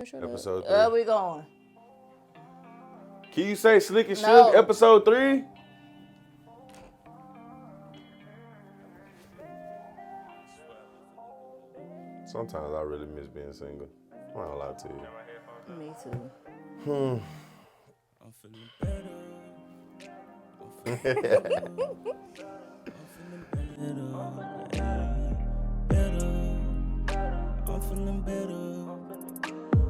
Episode 3. We going. Can you say Slick and No. Shug episode 3? Sometimes I really miss being single. I'm not gonna lie to you. Me too. I'm feeling better. I'm feeling better. I'm feeling better.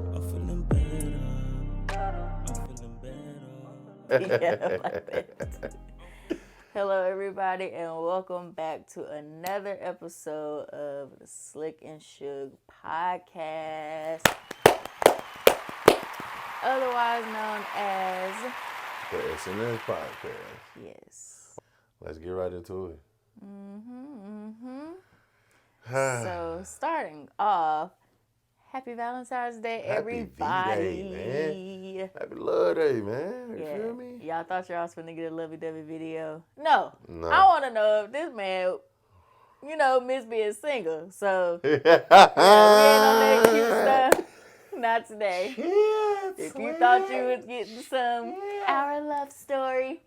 I'm feeling better. Yeah, like that. Hello, everybody, and welcome back to another episode of the Slick and Shug podcast, otherwise known as The SNS podcast. Yes. Let's get right into it. So, starting off, happy Valentine's Day, Happy everybody. V-Day, man. Happy Love Day, man. You feel me? Y'all thought y'all was finna get a lovey-dovey video? No. No. I want to know if this man, miss being single. So, we ain't on that cute stuff. Not today. If you thought you was getting some our love story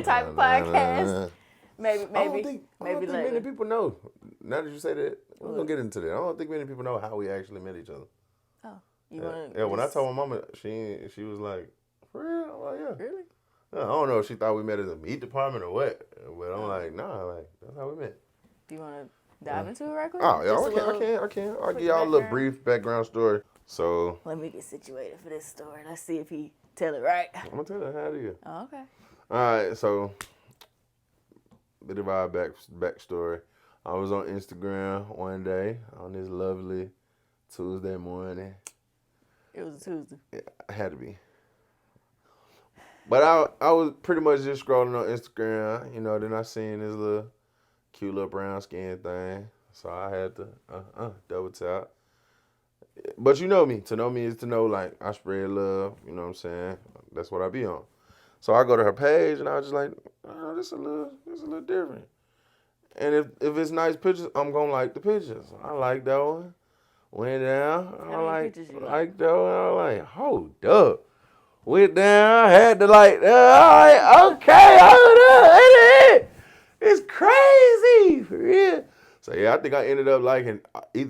type of podcast, maybe I don't think later. many people know. Now that you say that, we're going to get into that. I don't think many people know how we actually met each other. Oh, you want to? Yeah, when I told my mama, she was like, for real? I'm like, yeah. Really? I don't know if she thought we met in the meat department or what, but I'm like, nah, like, that's how we met. Do you want to dive into it right quick? Oh, Just yeah, I can. I'll quick give y'all a little background? brief background story. So, Let me get situated for this story. Let's see if he tell it right. I'm going to tell you how it is. Oh, okay. All right, so, bit of our backstory. I was on Instagram one day on this lovely Tuesday morning. It was a Tuesday. I had to be. But I was pretty much just scrolling on Instagram, then I seen this little cute little brown skin thing. So I had to double tap. But you know me. To know me is to know, like, I spread love. You know what I'm saying? That's what I be on. So I go to her page, and I was just like, oh, this is a little different. And if it's nice pictures, I'm going to like the pictures. I like that one. Went down. How many pictures you like that one. I was like, hold up. Went down. Had to like, all right, okay, hold up. It's crazy. For real. So, yeah, I think I ended up liking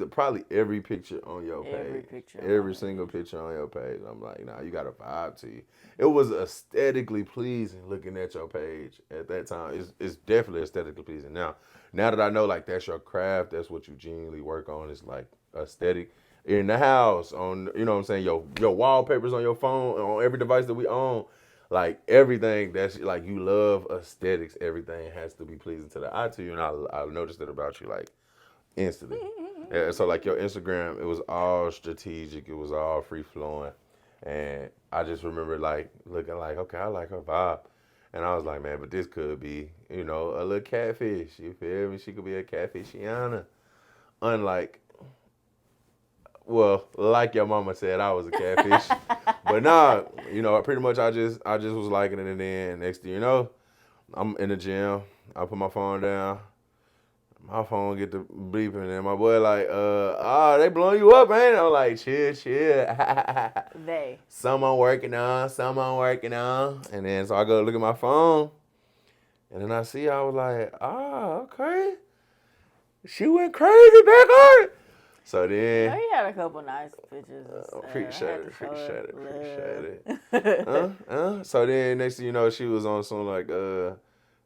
probably every picture on your page. Every single picture on your page. I'm like, nah, you got a vibe to you. It was aesthetically pleasing looking at your page at that time. It's definitely aesthetically pleasing. Now that I know, like, that's your craft, that's what you genuinely work on. It's, like, aesthetic. In the house, on, you know what I'm saying, your wallpapers on your phone, on every device that we own. Like, everything that's, like, you love aesthetics. Everything has to be pleasing to the eye to you. And I noticed that about you, like, instantly. Yeah, so, like, your Instagram, it was all strategic. It was all free-flowing. And I just remember, like, looking like, okay, I like her vibe. And I was like, man, but this could be, a little catfish. You feel me? She could be a catfishiana. Unlike, well, like your mama said, I was a catfish. But nah, pretty much I just was liking it, and then next thing you know, I'm in the gym. I put my phone down. My phone get to beeping, and my boy like, they blowing you up, ain't it? I'm like, chill. They. Some I'm working on. And then so I go look at my phone, and then I see, I was like, okay. She went crazy back on it. So then. You had a couple nice pictures. Appreciate it. So then next thing you know, she was on some like,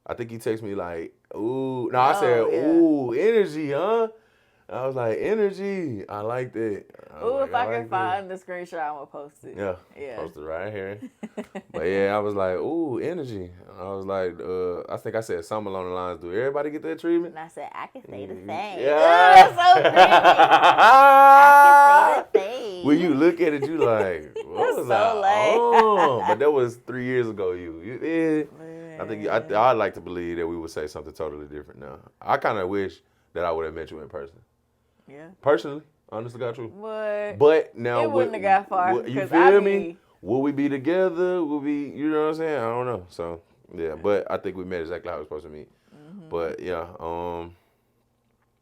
I think he texted me like, ooh. No, I said, ooh, energy, huh? I was like, energy. I like that. Ooh, if I can find the screenshot, I'm going to post it. Yeah. Post it right here. But yeah, I was like, ooh, energy. I was like, I think I said something along the lines, do everybody get that treatment? And I said, I can say the same. Yeah. That's so pretty. I can say the same. When you look at it, you like, what was so I lame. on? But that was 3 years ago. I think I'd like to believe that we would say something totally different now. I kind of wish that I would have met you in person. Yeah. Personally, honestly, got true. But now, it wouldn't have got far. You feel me? Will we be together? Will we? You know what I'm saying? I don't know. So yeah, but I think we met exactly how we were supposed to meet. Mm-hmm. But yeah,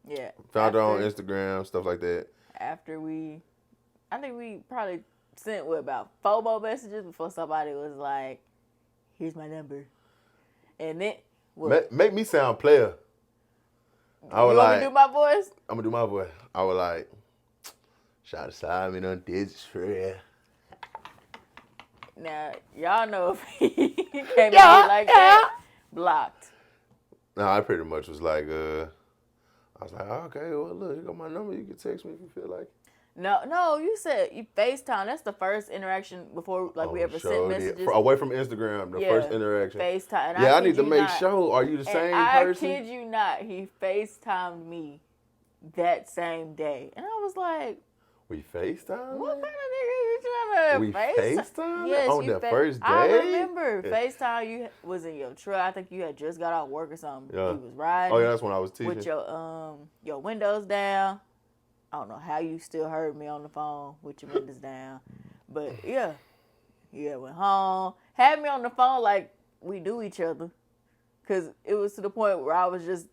yeah. Found her on Instagram, stuff like that. I think we probably sent about 4 more messages before somebody was like, "Here's my number," and then what? Make me sound player. I was You want me like, to do my voice? I'm gonna do my voice. I was like, shout to Simon on digits for real. Now y'all know if he came at me like that, blocked. No, I pretty much was like, I was like, okay, well look, you got my number. You can text me if you feel like it. No, you said you FaceTime. That's the first interaction before we ever sent messages. Away from Instagram, the first interaction. FaceTime. And yeah, I need to make sure. Are you the same person? I kid you not, he FaceTimed me that same day. And I was like, we FaceTime? what kind of nigga you trying to we FaceTime? Yes, on the first day? I remember FaceTime. You was in your truck. I think you had just got out work or something. Yeah. You was riding. Oh yeah, that's when I was teaching. With your windows down. I don't know how you still heard me on the phone with your windows down. But yeah, went home. Had me on the phone like we do each other. Because it was to the point where I was just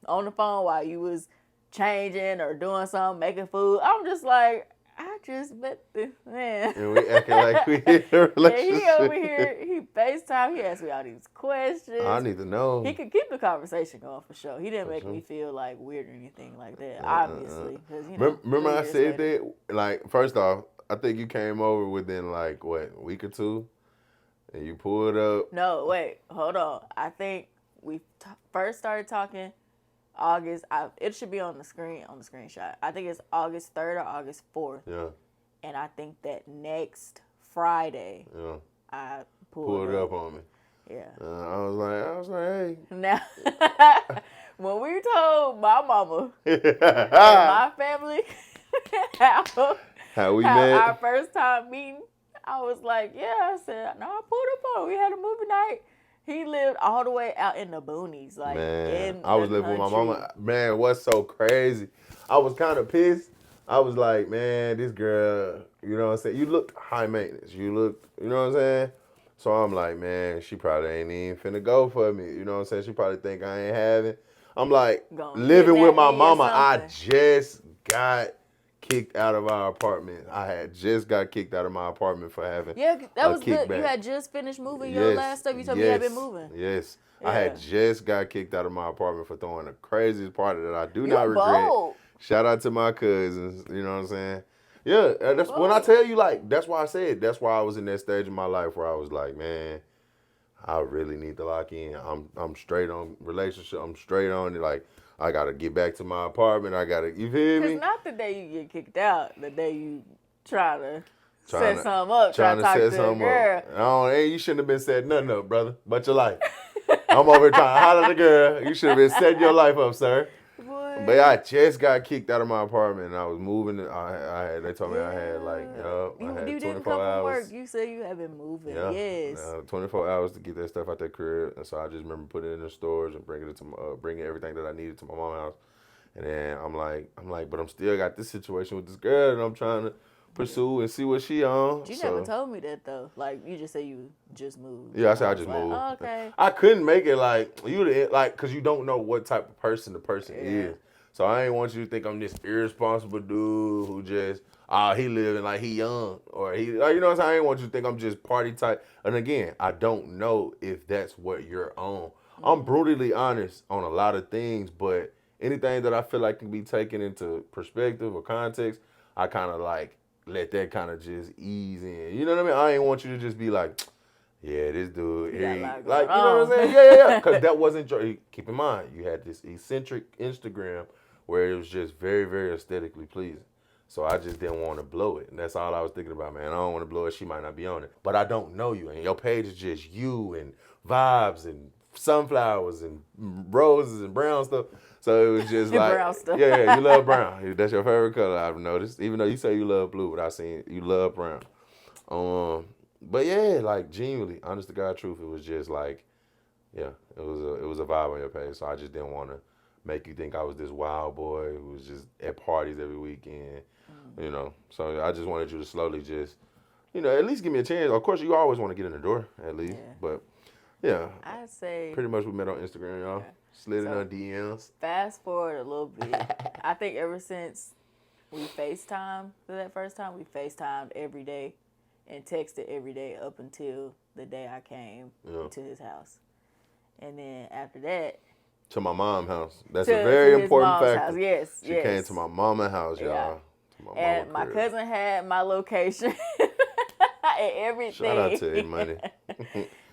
on the phone while you was changing or doing something, making food. I'm just like, I just met this man. And we acting like we in a relationship. And he over here, he FaceTime, he asked me all these questions. I need to know. He could keep the conversation going for sure. He didn't make me feel like weird or anything like that, obviously. Remember I said that? Like, first off, I think you came over within like, what, a week or two? And you pulled up. No, wait, hold on. I think we first started talking August. It should be on the screenshot. I think it's August 3rd or August 4th. Yeah. And I think that next Friday, I pulled up on me. Yeah. I was like, hey. Now, when we told my mama and my family how we met, our first time meeting, I was like, yeah. I said, no, I pulled up on him. We had a movie night. He lived all the way out in the boonies, like man, I was living with my mama. Man, what's so crazy? I was kind of pissed. I was like, man, this girl, you know what I'm saying? You look high maintenance. You look, you know what I'm saying? So I'm like, man, she probably ain't even finna go for me. You know what I'm saying? She probably think I ain't having. I'm like, living with my mama, I just got kicked out of our apartment. I had just got kicked out of my apartment for having that was kickback. good. You had just finished moving your last stuff. You told me you had been moving. Yes. Yeah. I had just got kicked out of my apartment for throwing the craziest party that I do not regret. Bold. Shout out to my cousins. You know what I'm saying? Yeah, that's when I tell you, like, that's why I said, that's why I was in that stage of my life where I was like, man, I really need to lock in. I'm straight on relationship. I'm straight on it. Like, I got to get back to my apartment. I got to, you feel me? It's not the day you get kicked out, the day you try to set something up, try to talk to a girl. You shouldn't have been setting nothing up, brother, but your life. I'm over here trying to holler at the girl. You should have been setting your life up, sir. Boy. But I just got kicked out of my apartment, and I was moving. They told me I had like, I had you 24 didn't come hours. From work. You said you had been moving. Yeah, yes. 24 hours to get that stuff out that crib, and so I just remember putting it in the stores and bringing everything that I needed to my mom's house. And then I'm like, but I'm still got this situation with this girl, and I'm trying to pursue and see what she on. You never told me that though. Like you just said you just moved. Yeah, I said I just moved. Oh, okay. I couldn't make it because you don't know what type of person the person is. So I ain't want you to think I'm this irresponsible dude who just he living like he young or he you know what I'm saying. I ain't want you to think I'm just party type. And again, I don't know if that's what you're on. I'm brutally honest on a lot of things, but anything that I feel like can be taken into perspective or context, I kind of like let that kind of just ease in. You know what I mean? I ain't want you to just be like, yeah, this dude, you know what I'm saying? Yeah. Because that wasn't your, keep in mind, you had this eccentric Instagram where it was just very, very aesthetically pleasing. So I just didn't want to blow it. And that's all I was thinking about, man. I don't want to blow it. She might not be on it. But I don't know you. And your page is just you and vibes and sunflowers and roses and brown stuff. So it was just like, brown stuff. Yeah, you love brown. That's your favorite color, I've noticed. Even though you say you love blue, but I seen you love brown. But yeah, like genuinely, honest to God truth, it was just like, yeah, it was a vibe on your page. So I just didn't want to make you think I was this wild boy who was just at parties every weekend, you know. So I just wanted you to slowly just, you know, at least give me a chance. Of course, you always want to get in the door, at least. Yeah. But, yeah. I'd say. Pretty much we met on Instagram, y'all. Okay. Slid in on DMs. Fast forward a little bit. I think ever since we FaceTimed that first time, we FaceTimed every day. and texted every day up until the day I came Yeah. to his house. And then after that, To my mom's house. That's to a very his important mom's factor. house. Yes, She yes. came to my mama's house, y'all. Yeah. To my And mama my crib. cousin had my location and everything. Shout out to A-Money.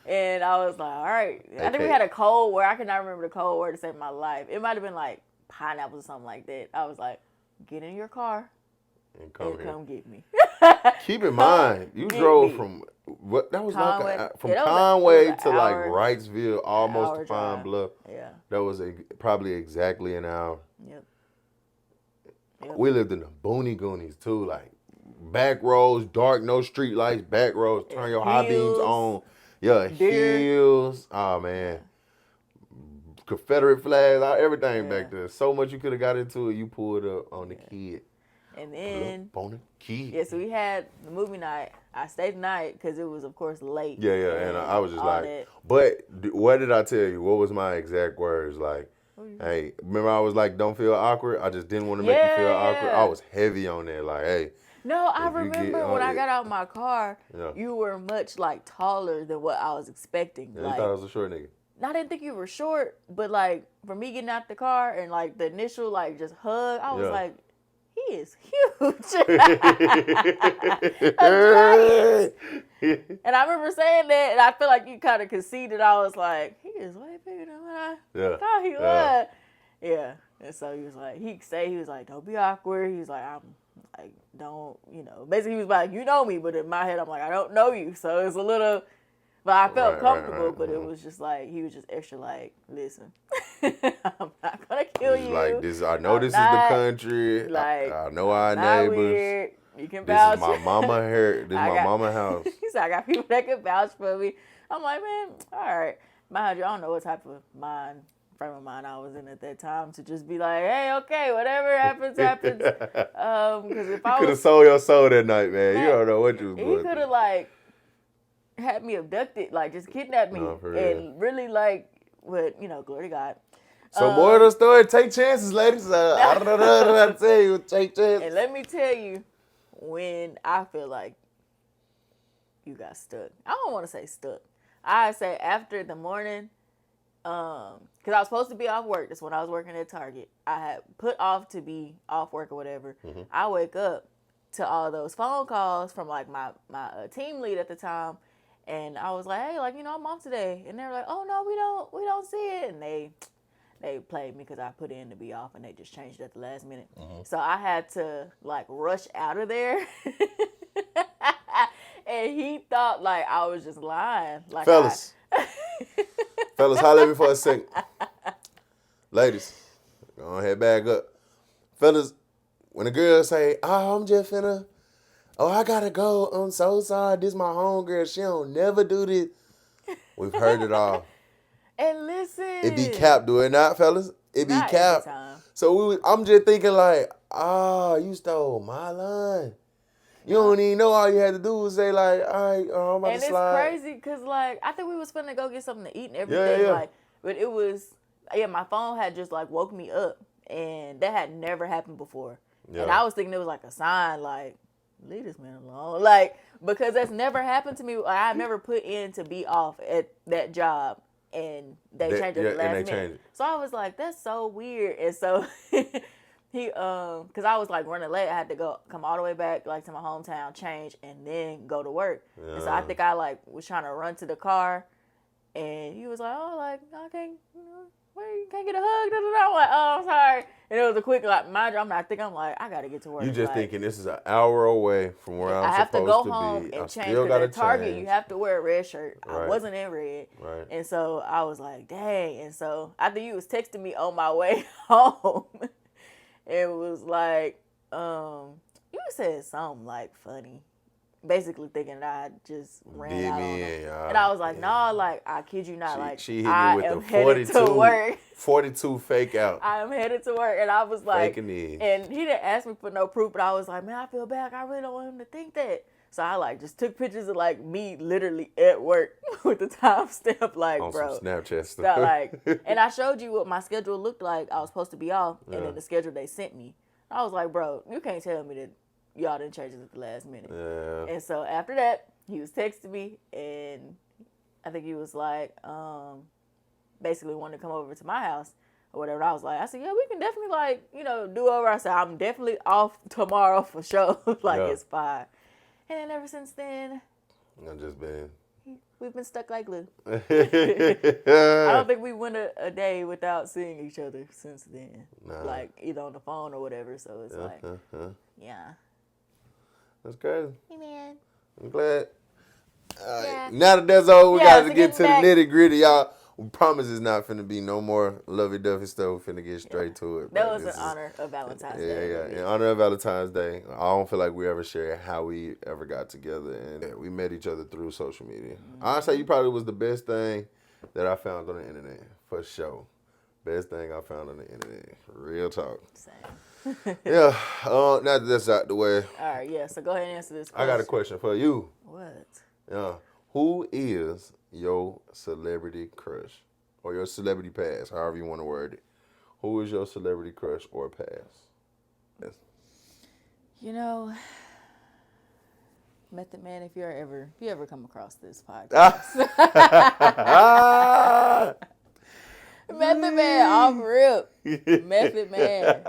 And I was like, all right. I think we Okay. had a code word. I cannot remember the code word to save my life. It might have been like pineapples or something like that. I was like, get in your car And come and here. come get me. Keep in mind, you get drove me. from what? That was Conway. like from Yeah, that was Conway an to like hour- Wrightsville, almost hour to Pine drive. Bluff. Yeah. That was probably exactly an hour. Yep. We lived in the boony goonies too, like back roads, dark, no street lights, back roads. Turn your high beams Hills. on. Yeah, Deer. hills. Oh man, Confederate flags, everything Yeah. back there. So much you could have got into it. You pulled up on the kid. And then, Up on the kid. yeah, so we had the movie night. I stayed the night because it was, of course, late. Yeah, and I was just all like, that. but what did I tell you? What was my exact words? Like, hey, remember I was like, don't feel awkward. I just didn't want to make you feel awkward. Yeah. I was heavy on that. Like, hey, No, I if you get remember on when I it- got out of my car, Yeah. you were much like taller than what I was expecting. yeah, Like, you thought I was a short nigga. I didn't think you were short, but like for me getting out the car and like the initial like just hug, I was Yeah. like, he is huge. And I remember saying that, and I feel like you kind of conceded. I was like, he is way bigger than what I Yeah. thought he Yeah. was. Yeah. And so he was like, he was like, don't be awkward. He was like, I'm like, don't, basically he was like, you know me, but in my head, I'm like, I don't know you. So it's a little, but I felt Right, comfortable, right. but it was just like, he was just extra like, listen, I'm not going to kill He's you. like, I know I'm this not, is the country. like, I know our not neighbors. weird. You can This vouch. is my mama here. This is I my got- mama house. He said, I got people that can vouch for me. I'm like, man, all right. Mind you, I don't know what type of frame of mind I was in at that time to just be like, hey, okay, whatever happens, happens. Because if You I could have was, sold your soul that night, man. You Man, don't know what you was he going could through. have like had me abducted, like just kidnapped me, No, for real. and really like, what glory to God. So more of the story, take chances, ladies. I don't know what to tell you. Take chances. And let me tell you, when I feel like you got stuck, I don't want to say stuck. I say after the morning, because I was supposed to be off work. That's when I was working at Target. I had put off to be off work or whatever. I wake up to all those phone calls from like my team lead at the time, and I was like, hey, like I'm off today, and they were like, oh no, we don't see it, and they played me because I put in to be off, and they just changed it at the last minute. So I had to like rush out of there. And he thought like I was just lying. Like Fellas. Fellas, holler at me for a second. Ladies, go ahead, back up. Fellas, when a girl say, oh, I'm just finna, oh, I gotta go. I'm so sorry. This my homegirl. She don't never do this. We've heard it all. And listen. It be capped, do it not, fellas? It be Not capped. every time. So I'm just thinking like, you stole my line. You don't even know. All you had to do was say like, all right, I'm about And to it's slide. crazy because like I think we was finna go get something to eat and everything. Yeah. Like, but it was my phone had just like woke me up, and that had never happened before. Yeah. And I was thinking it was like a sign, like leave this man alone, like because that's never happened to me. Like, I've never put in to be off at that job, and they changed it at the last minute. changed it. So I was like, that's so weird. And so he because I was like running late, I had to come all the way back like to my hometown, change, and then go to work. And so I think I like was trying to run to the car, and he was like, oh, like I can't, where you can't get a hug. Da, da, da. I'm like, oh, I'm sorry. And it was a quick like, mind you, I'm like, I gotta get to work. You just like, thinking this is an hour away from where I I'm have to supposed go to home be. and I change. still Because gotta at Target, change. you have to wear a red shirt. I Right. wasn't in red. Right. And so I was like, dang. And so after you was texting me on my way home, it was like, you said something like funny. Basically thinking that I just ran Did out me on in, him. y'all. And I was like, nah, like, I kid you not. Like, She hit I me with am the headed to work. 42 fake out. I am headed to work. And I was like, Faking it. and he didn't ask me for no proof, but I was like, man, I feel bad. I really don't want him to think that. So I like just took pictures of like me literally at work with the timestamp, like, On bro. some Snapchat So, stuff. like, and I showed you what my schedule looked like. I was supposed to be off, and Yeah. then the schedule they sent me. I was like, bro, you can't tell me that y'all didn't change it at the last minute. Yeah. And so after that, he was texting me, and I think he was like, basically wanted to come over to my house or whatever. I said, yeah, we can definitely like, do over. I said, I'm definitely off tomorrow for sure. It's fine. And then ever since then, I've just been. We've been stuck like glue. I don't think we went a day without seeing each other since then. Nah. Like either on the phone or whatever. So it's yeah. That's crazy. Hey man. I'm glad. Yeah. Now that that's over, we got to get to the back. nitty gritty, y'all. We promise it's not finna be no more lovey-dovey stuff. We finna get straight to it. That was in honor of Valentine's Day. Yeah. In honor of Valentine's Day. I don't feel like we ever shared how we ever got together. And we met each other through social media. I'd say you probably was the best thing that I found on the internet. For sure. Best thing I found on the internet. Real talk. Same. Yeah. Now that that's out the way. All right, yeah. So go ahead and answer this question. I got a question for you. What? Yeah. Who is your celebrity crush? Or your celebrity past, however you want to word it. Who is your celebrity crush or past? Yes. Method Man, if you ever come across this podcast. Method Man, off rip. Method Man.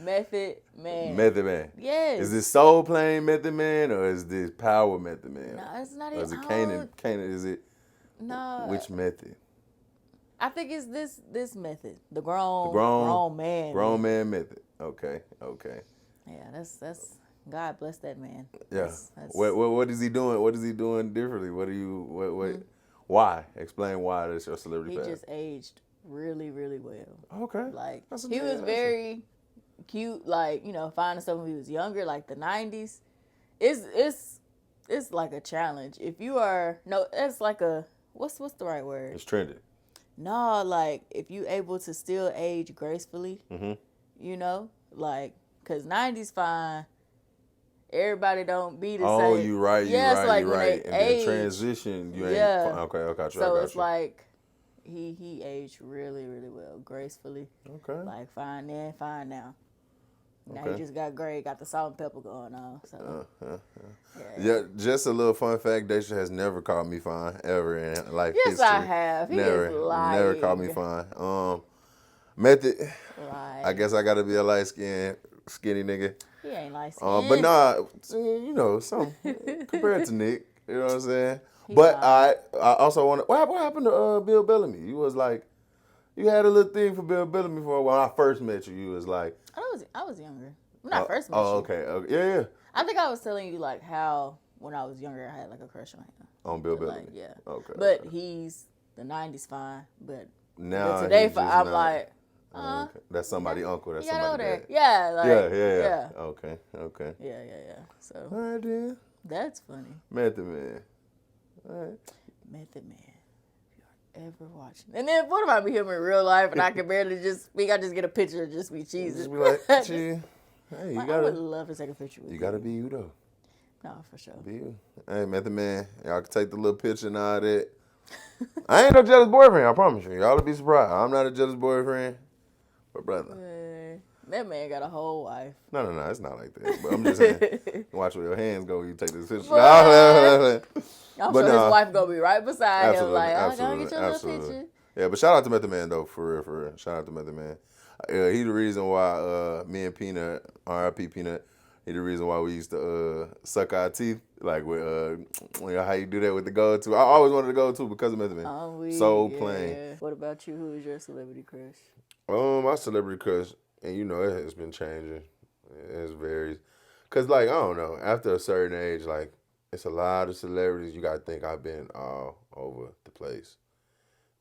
Method Man. Method Man. Yes. Is this Soul Plane Method Man or is this Power Method Man? No, it's not or even. is it Kanan? Kanan, is it? No. Which method? I think it's this method. The grown man. Grown man method. Okay. Yeah, that's God bless that man. Yeah. That's, what is he doing? What is he doing differently? Why? Explain why that's your celebrity he past. just aged really, really well. Okay. Like he was very cute, like, fine and stuff when he was younger, like the 90s. It's like a challenge. If you are it's like a what's the right word? It's trendy. No, like if you able to still age gracefully, cause 90s fine. Everybody don't be the same. Oh, you right. Like you when right. they And age, then transition, you ain't. Yeah. Okay, I got you. So it's like he aged really, really well, gracefully. Okay. Like fine then, fine now. Now Okay. he just got gray, got the salt and pepper going on. So Yeah, just a little fun fact, Daisha has never called me fine ever in life yes, history. I have. He is lying. Never called me fine. Method. Lying. I guess I gotta be a light skinned skinny nigga. He ain't like But nah, some compared to Nick, you know what I'm saying? But I also want to. What happened to Bill Bellamy? You was like, you had a little thing for Bill Bellamy for when I first met you. You was like, I was younger when I first met you. Okay, yeah. I think I was telling you like how when I was younger I had like a crush on him. On Bill Bellamy. Like, yeah. Okay. But he's the 90s fine. But now today he's just I'm not. like. That's somebody uncle. That's You got somebody older. dad. Yeah, like Yeah. Okay. Yeah. So All right, then. that's funny. Method Man. All right. Method Man. If you're ever watching. And then what about me him in real life and I can barely just speak? I just get a picture and just be cheesy. Just be like, gee, hey, you I gotta. would love to take a picture with you. You gotta be you though. No, for sure. Be you. Hey, Method Man. Y'all can take the little picture and all that. I ain't no jealous boyfriend. I promise you. Y'all will be surprised. I'm not a jealous boyfriend. But brother. That man got a whole wife. No, it's not like that. But I'm just saying, watch where your hands go when you take this picture. I'm But sure his wife gonna be right beside him, like, oh, go get your little absolutely. picture. Yeah, but shout out to Method Man though, for real. Shout out to Method Man. He the reason why me and Peanut, R.I.P. Peanut, he the reason why we used to suck our teeth, like with how you do that with the go-to. I always wanted to go to because of Method Man. So plain. What about you? Who is your celebrity crush? My celebrity crush, and it has been changing. It varies. Cause like I don't know, after a certain age, like it's a lot of celebrities. You gotta think I've been all over the place.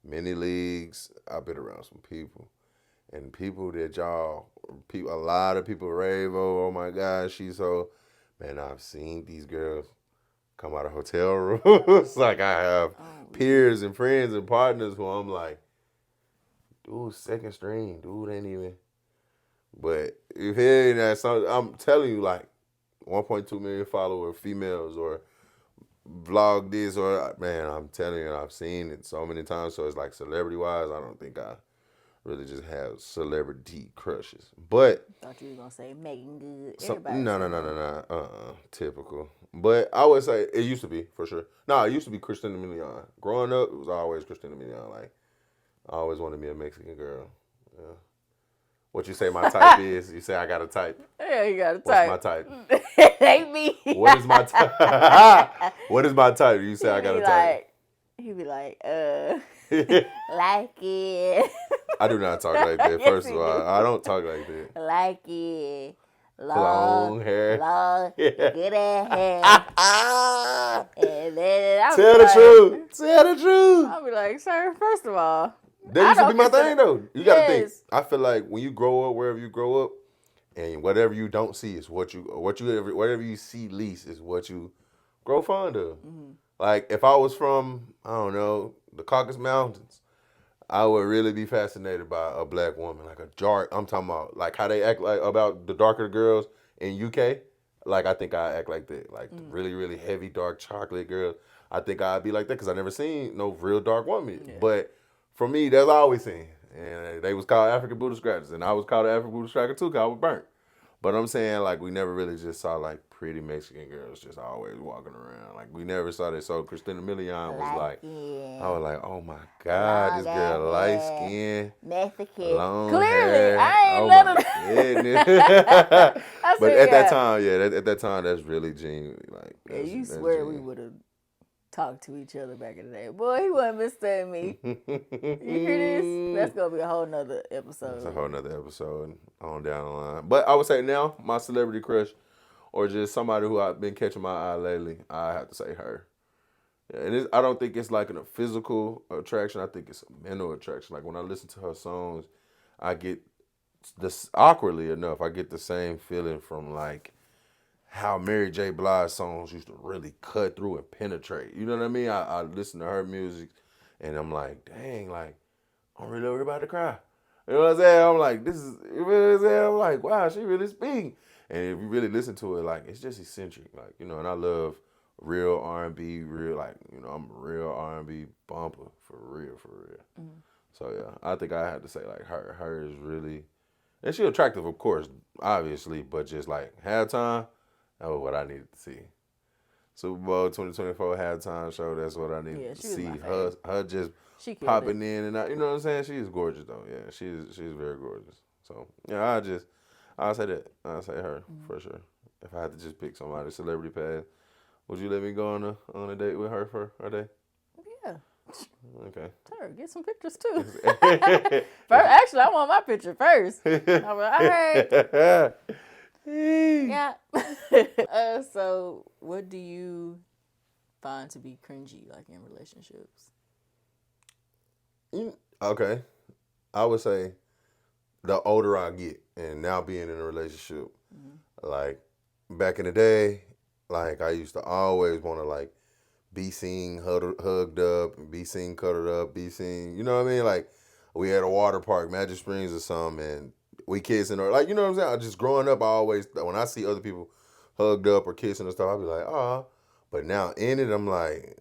Many leagues. I've been around some people, and people that a lot of people rave over. Oh my God, she's so. Man, I've seen these girls come out of hotel rooms. Like I have peers and friends and partners who I'm like, dude, second string, dude ain't even. But if it ain't that something, I'm telling you, like 1.2 million followers, females, or vlog this, or man, I'm telling you, I've seen it so many times. So it's like celebrity wise, I don't think really just have celebrity crushes. But Thought you were gonna say Megan Good. some, Everybody. no. Typical. But I would say it used to be for sure. No, it used to be Christina Milian. Growing up, it was always Christina Milian. Like I always wanted me a Mexican girl. Yeah. What you say my type is? You say I got a type. Yeah, you got a What's type. my type? It ain't me. What is my type? What is my type? You say I got a type. He be like, like it. I do not talk like that. Yes, First of you all, do. I don't talk like that. Like it. Long hair. Good ass hair. And then I'll Tell be the like, truth. Tell the truth. I'll be like, sir, first of all, That used to be my thing though. You gotta think. Yes. I feel like when you grow up, wherever you grow up, and whatever you don't see is whatever you see least is what you grow fond of. Mm-hmm. Like if I was from, I don't know, the Caucasus Mountains, I would really be fascinated by a black woman, like a dark. I'm talking about like how they act like about the darker girls in UK. Like I think I act like that, like the really really heavy dark chocolate girls. I think I'd be like that because I never seen no real dark woman. Yeah. But for me, that's all I always seen, and they was called African Buddha Scratchers, and I was called an African Buddha Scratcher too because I was burnt. But I'm saying like we never really just saw like pretty Mexican girls just always walking around. Like we never saw that. So Christina Milian was like, I was like, oh my God, this girl light skin, Mexican. long Clearly, hair. I ain't Oh let my him. goodness. I But said, at that yeah. time, at that time, that's really genuine. Like, Yeah, that's, you that's swear we genuine. would have talked to each other back in the day. Boy, he wasn't misunderstanding me. You hear this? That's gonna be a whole nother episode. It's a whole nother episode on down the line. But I would say now, my celebrity crush, or just somebody who I've been catching my eye lately, I have to say her. Yeah, and I don't think it's like a physical attraction. I think it's a mental attraction. Like when I listen to her songs, I get this awkwardly enough. I get the same feeling from like how Mary J. Blige songs used to really cut through and penetrate. You know what I mean? I listen to her music, and I'm like, dang, like I'm really about to cry. You know what I'm saying? I'm like, this is. You know what I'm saying? I'm like, wow, she really speaking. And if you really listen to it, like it's just eccentric, like you know. And I love real R&B, real like you know. I'm a real R&B bumper for real. Mm-hmm. So yeah, I think I had to say like her. Her is really, and she attractive, of course, obviously, but just like halftime, that was what I needed to see. Super Bowl 2024 halftime show. That's what I needed to she was see. my Her favorite. just She killed popping it. in and out. You know what I'm saying? She is gorgeous though. Yeah, she's very gorgeous. So yeah, I'll say that. I'll say her for sure. If I had to just pick somebody, celebrity path, would you let me go on a date with her for a day? Yeah. Okay. Sure, get some pictures too. First, actually, I want my picture first. I'm like, all right. Yeah. So, what do you find to be cringy, like in relationships? Okay. I would say the older I get and now being in a relationship, like back in the day, like I used to always want to like be seen hugged up and be seen cuddled up, be seen, you know what I mean? Like we had a water park, Magic Springs or something, and we kissing or like, you know what I'm saying? Just growing up, I always, when I see other people hugged up or kissing and stuff, I'll be like, oh. But now in it, I'm like,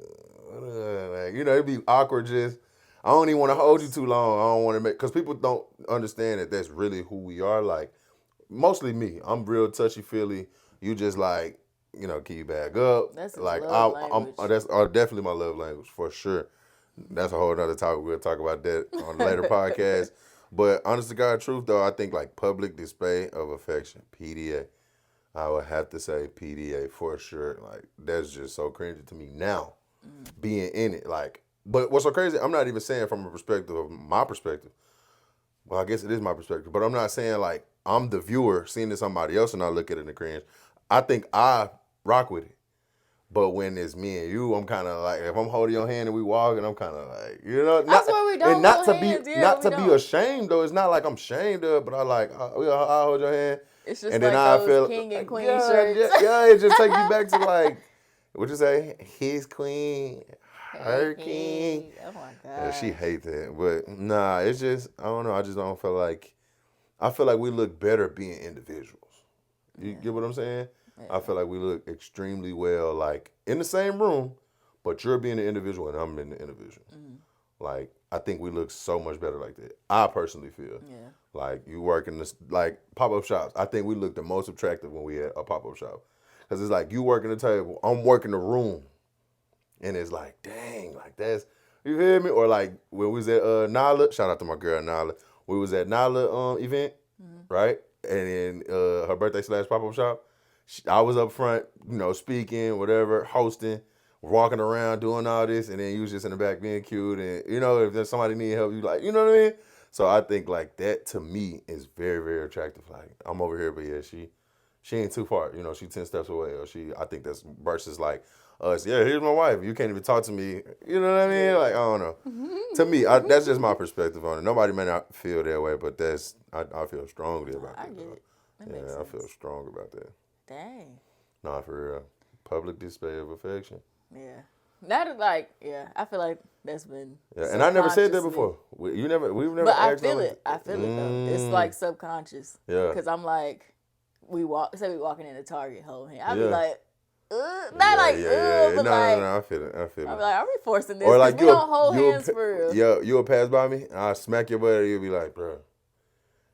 you know, it'd be awkward just, I don't even want to hold you too long. I don't want to make, because people don't understand that that's really who we are. Like, mostly me. I'm real touchy-feely. You just like, you know, keep you back up. That's his like, love language. That's definitely my love language, for sure. That's a whole other topic. We'll talk about that on a later podcast. But honest to God truth, though, I think like public display of affection, PDA. I would have to say PDA for sure. Like, that's just so cringy to me now, being in it. Like, but what's so crazy, I'm not even saying from a perspective of my perspective. Well, I guess it is my perspective, but I'm not saying like I'm the viewer seeing it somebody else and I look at it and cringe. I think I rock with it. But when it's me and you, I'm kind of like, if I'm holding your hand and we walking, I'm kind of like, you know, I swear we don't and not hold to hands. be Yeah, not we to be don't. ashamed though. It's not like I'm ashamed of it, but I hold your hand. It's just And like then I those feel king and queen yeah, shirts. yeah, it just take you back to like, what you say? His queen, her king. Oh my Yeah, god. she hate that, but nah, it's just I don't know. I just don't feel like. I feel like we look better being individuals. You get what I'm saying? Yeah. I feel like we look extremely well, like in the same room, but you're being an individual and I'm in the individual. Like, I think we look so much better like that. I personally feel. Yeah. Like, you work in this, like, pop-up shops. I think we look the most attractive when we at a pop-up shop. Because it's like, you working the table, I'm working the room. And it's like, dang, like, that's, you feel me? Or like, when we was at Nala, shout out to my girl Nala. We was at Nala event, right? And then her birthday / pop-up shop. I was up front, you know, speaking, whatever, hosting, walking around, doing all this, and then you was just in the back being cute. And, you know, if there's somebody need help, you like, you know what I mean? So I think, like, that to me is very, very attractive. Like, I'm over here, but yeah, she ain't too far. You know, she 10 steps away. Or I think that's versus, like, us. Yeah, here's my wife. You can't even talk to me. You know what I mean? Like, I don't know. To me, that's just my perspective on it. Nobody may not feel that way, but I feel strongly about that. I get it. That Yeah, makes I sense. feel strong about that. Dang. Nah, for real. Public display of affection. Yeah. That is like, yeah, I feel like that's been. Yeah, and I never said that subconsciously- before. We've never. But I asked feel like- it. I feel it though. It's like subconscious. Yeah. Because I'm like, we walking into Target holding hand. I'd Yeah. be like, not Yeah, like, yeah. but No, like, no, I feel it. I feel I'd it. be like, are we forcing this? Or 'Cause like we don't hold hands for real. Yeah, you'll pass by me, and I'll smack your butt, and you'll be like, bro.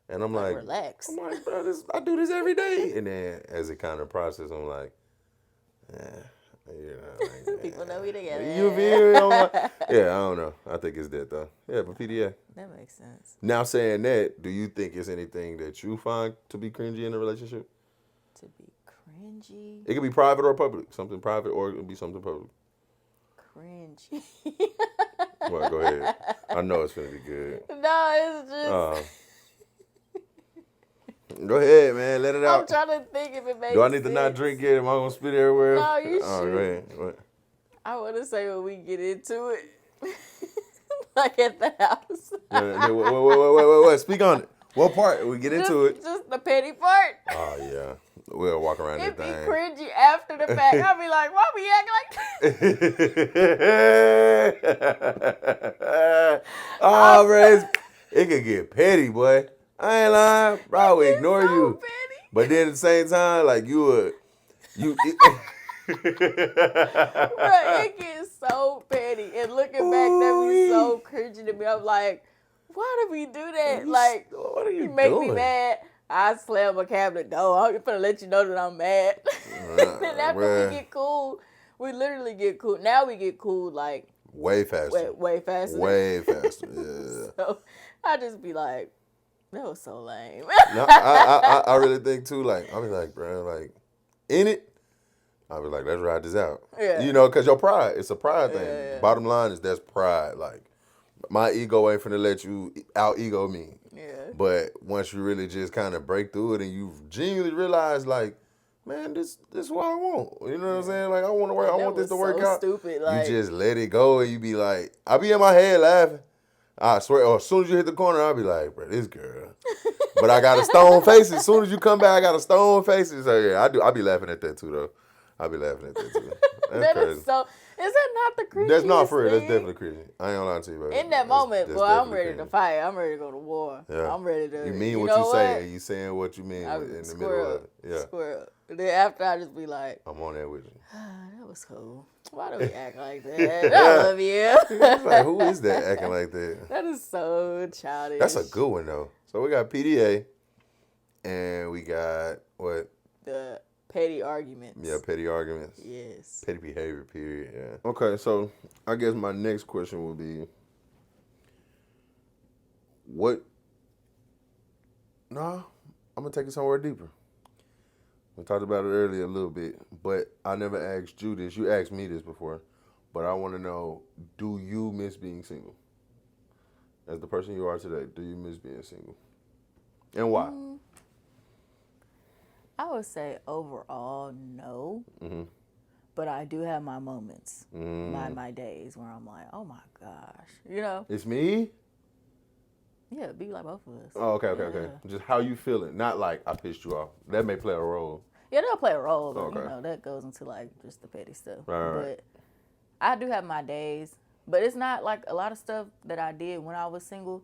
And I'm like, relax. I'm like, bro, I do this every day. And then as it kind of process, I'm like, you know, like, People know we together. You feel me? I'm like, yeah, I don't know. I think it's that though. Yeah, but PDA. That makes sense. Now saying that, do you think it's anything that you find to be cringy in a relationship? To be cringy. It could be private or public. Something private or it could be something public. Cringy. Well, go ahead. I know it's gonna be good. No, it's just. Go ahead, man. Let it I'm out. trying to think if it makes Do I need to sense. not drink it? Am I gonna spit everywhere? No, you Oh, should. go ahead. What? I want to say when we get into it, like at the house. Wait. Speak on it. What part? We get into it. Just the petty part. Oh yeah. We'll walk around It'd that be thing. cringy after the fact. I'll be like, why we act like that? Oh, bro, it could get petty, boy. I ain't lying, bro. I would ignore so you, petty. but then at the same time, like Bro, it gets so petty. And looking back, that be so cringy to me. I'm like, why did we do that? Like, what are you make doing? me mad. I slam a cabinet door. I'm gonna let you know that I'm mad. And after bruh. we get cool, we literally get cool. Now we get cool like Way faster. way faster. Way faster. Yeah. So I just be like, that was so lame. No, I really think too. Like I'll be like, bro, like in it. I'll be like, let's ride this out. Yeah. You know, cause your pride. It's a pride thing. Yeah. Bottom line is that's pride. Like my ego ain't finna let you out ego me. Yeah. But once you really just kind of break through it and you genuinely realize, like, man, this what I want. You know what I'm saying? Like I want to work. I That want this was to work so out. stupid. Like, You just let it go and you be like, I be in my head laughing. I swear, or as soon as you hit the corner, I'll be like, bro, this girl. But I got a stone face. As soon as you come back, I got a stone face. So yeah, I be laughing at that too, though. I be laughing at that too. That's that crazy. is so. Is that not the cringiest That's not for real. That's thing? definitely crazy. I ain't gonna lie to you, bro. In that moment, that's boy, I'm definitely ready to crazy. fight. I'm ready to go to war. Yeah. I'm ready to. You mean you what know you say, and you saying what you mean I in the square middle of up, it. Yeah, square up. And then after, I just be like, I'm on that with you. that was cool. Why do we act like that? I love you. It's like, who is that acting like that? That is so childish. That's a good one though. So we got PDA, and we got what? The petty arguments. Yeah, petty arguments. Yes. Petty behavior, period, yeah. Okay, so I guess my next question would be, I'm going to take it somewhere deeper. We talked about it earlier a little bit, but I never asked you this. You asked me this before, but I want to know, do you miss being single? As the person you are today, do you miss being single? And why? I would say overall, no. Mm-hmm. But I do have my moments, my days where I'm like, oh my gosh, you know? It's me? Yeah, be like both of us. Oh, okay. Just how you feeling. Not like I pissed you off. That may play a role. Yeah, they'll play a role, but Okay. you know, that goes into like just the petty stuff. Right. But I do have my days, but it's not like a lot of stuff that I did when I was single.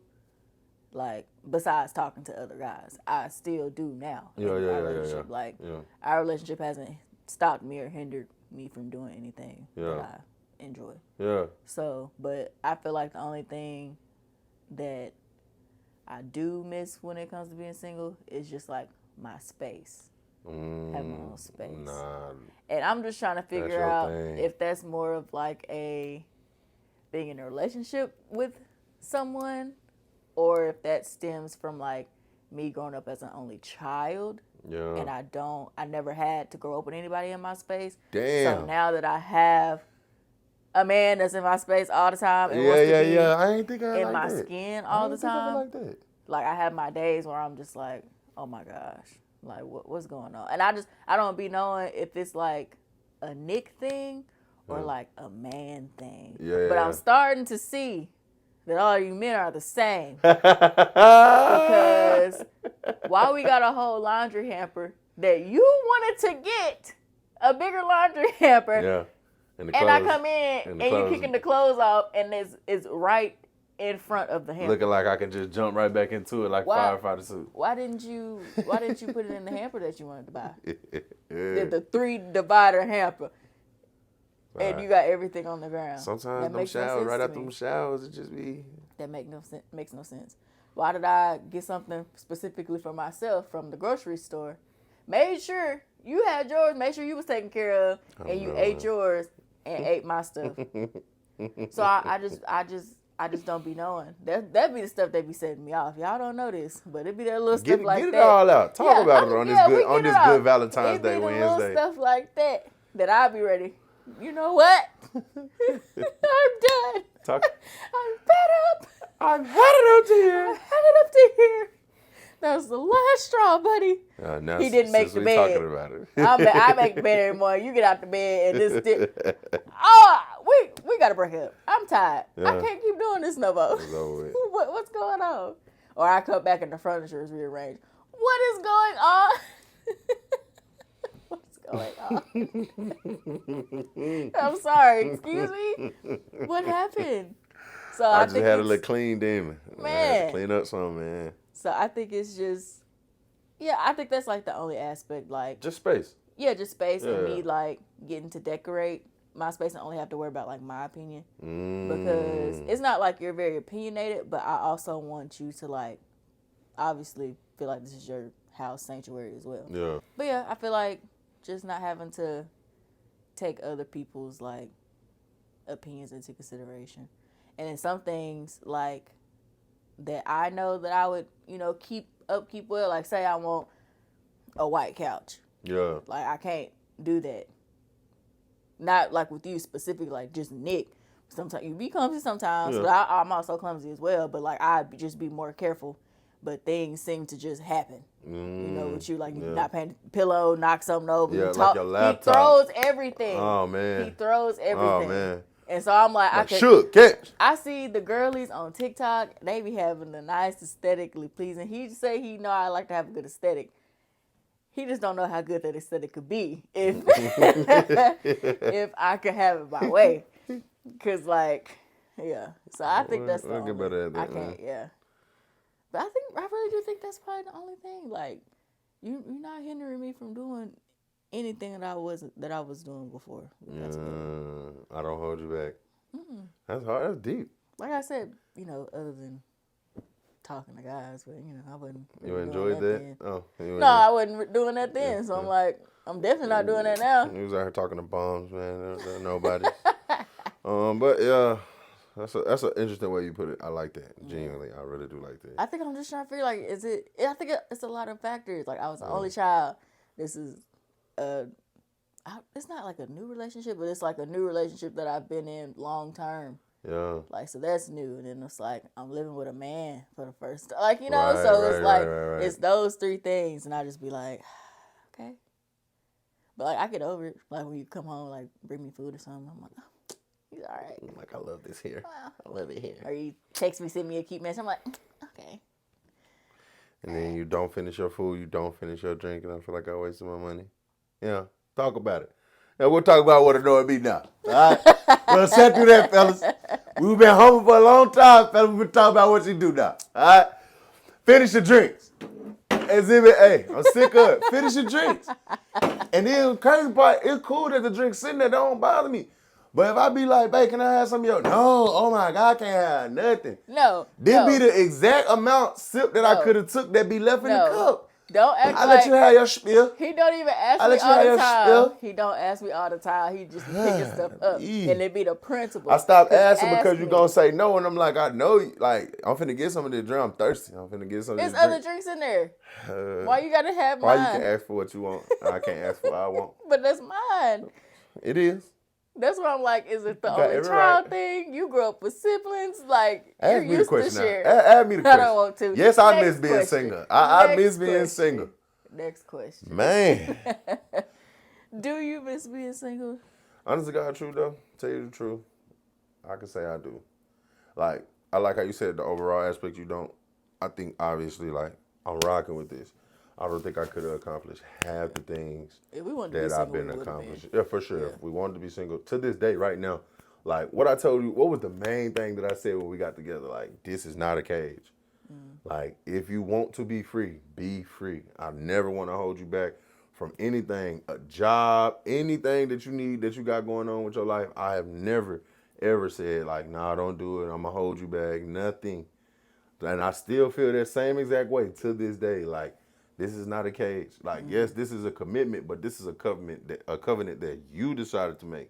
Like, besides talking to other guys, I still do now. in our relationship. Like, Yeah. our relationship hasn't stopped me or hindered me from doing anything Yeah. that enjoy. Yeah. So, but I feel like the only thing that I do miss when it comes to being single is just like my space. Have my own space. Nah. And I'm just trying to figure your out thing. if that's more of like a being in a relationship with someone, or if that stems from like me growing up as an only child. Yeah. And I never had to grow up with anybody in my space. Damn. So now that I have a man that's in my space all the time and Yeah, wants to yeah, be yeah. I ain't think I in like my that. skin I all ain't the think of it time. like that. Like I have my days where I'm just like, oh my gosh, like what's going on? And I don't be knowing if it's like a Nick thing or like a man thing. Yeah. But I'm starting to see that all you men are the same. Because Because why we got a whole laundry hamper that you wanted to get a bigger laundry hamper, yeah. and I come in and you clothes- kicking the clothes off and it's right in front of the hamper. looking like I can just jump right back into it like Why- firefighter suit. Why didn't you put it in the hamper that you wanted to buy? Yeah. The 3 divider hamper. Right. And you got everything on the ground. Sometimes That them makes no showers, sense right to after me. them showers, it just be. That makes no sense. Why did I get something specifically for myself from the grocery store? Made sure you had yours. Made sure you was taken care of, and you ate yours and ate my stuff. So I just don't be knowing. That be the stuff they be setting me off. Y'all don't know this, but it be that little stuff like Get that. it all out. Talk about it on we this get good it out. Valentine's It be Day the little Wednesday. stuff like that I be ready. You know what? I'm done. Talk. I'm fed up. I'm headed up to here. I'm headed up to here. That was the last straw, buddy. Now, He didn't make since the we bed. Talking about it. I make the bed every morning. You get out the bed and just stick. Oh, we gotta break up. I'm tired. I Yeah. can't keep doing this no more. It's over with. What's going on? Or I come back and the furniture is rearranged. What is going on? What's going on? I'm sorry. Excuse me. What happened? So I I just think had a it's- little clean demon. I had Man. to clean up some, man. So I think it's just, yeah, I think that's like the only aspect, like, Just space. yeah, just space and Yeah. me like getting to decorate my space and only have to worry about like my opinion, Mm. because it's not like you're very opinionated, but I also want you to like obviously feel like this is your house sanctuary as well. Yeah. But yeah, I feel like just not having to take other people's like opinions into consideration, and then some things like that I know that I would keep well. Like say I want a white couch, Yeah. like I can't do that. Not like with you specifically, like just Nick. Sometimes you be clumsy sometimes, Yeah. but I'm also clumsy as well. But like I'd just be more careful. But things seem to just happen. You know, with you, like you not paying pillow, knock something over. Yeah, you like talk, your laptop. He throws everything. Oh, man. He throws everything. Oh, man. And so I'm like, Like, Shug, catch. I see the girlies on TikTok, they be having the nice, aesthetically pleasing. He say he know I like to have a good aesthetic. He just don't know how good that aesthetic could be if if I could have it my way. Cause like, yeah. So I think that's the We'll get only, better at that, I can't, yeah. But I really do think that's probably the only thing. Like, you're not hindering me from doing anything that I was doing before. That's good. I don't hold you back. That's hard. That's deep. Like I said, other than talking to guys, but I wasn't. You really enjoyed doing that? Oh, you No, I wasn't doing that then. So I'm like, I'm definitely not doing that now. He was out here talking to bombs, man. There nobody. But yeah, that's an interesting way you put it. I like that. Genuinely, I really do like that. I think I'm just trying to figure like, I think it's a lot of factors. Like I was the only child. This is it's not like a new relationship, but it's like a new relationship that I've been in long term. Yeah. Like, so that's new. And then it's like, I'm living with a man for the first time. Like, Right, so it's like, right. it's those 3 things. And I just be like, okay. But like, I get over it. Like, when you come home, like, bring me food or something, I'm like, oh, he's all right. I'm like, I love this here. Wow. I love it here. Or you text me, send me a cute message. I'm like, okay. And then you don't finish your food, you don't finish your drink, and I feel like I wasted my money. Yeah, talk about it. Now we'll talk about what annoyed me now. All right? We'll set through that, fellas. We've been home for a long time, fellas. We'll talk about what you do now. All right? Finish your drinks. Exhibit A. I'm sick of it. Finish your drinks. And then the crazy part, it's cool that the drink's sitting there. That don't bother me. But if I be like, babe, can I have some of your? No, oh my God, I can't have nothing. No. Then be the exact amount sip that I could have took that be left in the cup. Don't act I let you have your spiel. He don't even ask I me let you all have the your time. spiel. He don't ask me all the time. He just be picking stuff up. And it be the principle. I stopped asking Ask because you're me. going to say no. And I'm like, I know you. Like, I'm finna get some of this drink. I'm thirsty. I'm finna get some of this There's drink. other drinks in there. Why you got to have Why mine? you can ask for what you want? I can't ask for what I want. But that's mine. It is. That's why I'm like, is it the You got only every child right. thing? You grew up with siblings? Like, Ask you're me the used to question now. share. Ask me the I question. don't want to. Yes, I Next miss being question. single. I Next miss being question. single. Next question. Man. Do you miss being single? Honestly, God, true though. Tell you the truth, I can say I do. Like, I like how you said the overall aspect you don't. I think obviously, like, I'm rocking with this. I don't think I could have accomplished half the things If we wanted to be that single, I've been we would've accomplishing. Yeah, for sure. Yeah. If we wanted to be single to this day, right now, like what I told you, what was the main thing that I said when we got together? Like, this is not a cage. Like, if you want to be free, be free. I never want to hold you back from anything, a job, anything that you need, that you got going on with your life. I have never, ever said, like, nah, don't do it. I'm going to hold you back. Nothing. And I still feel that same exact way to this day. Like, this is not a cage. Like, yes, this is a commitment, but this is a covenant that you decided to make.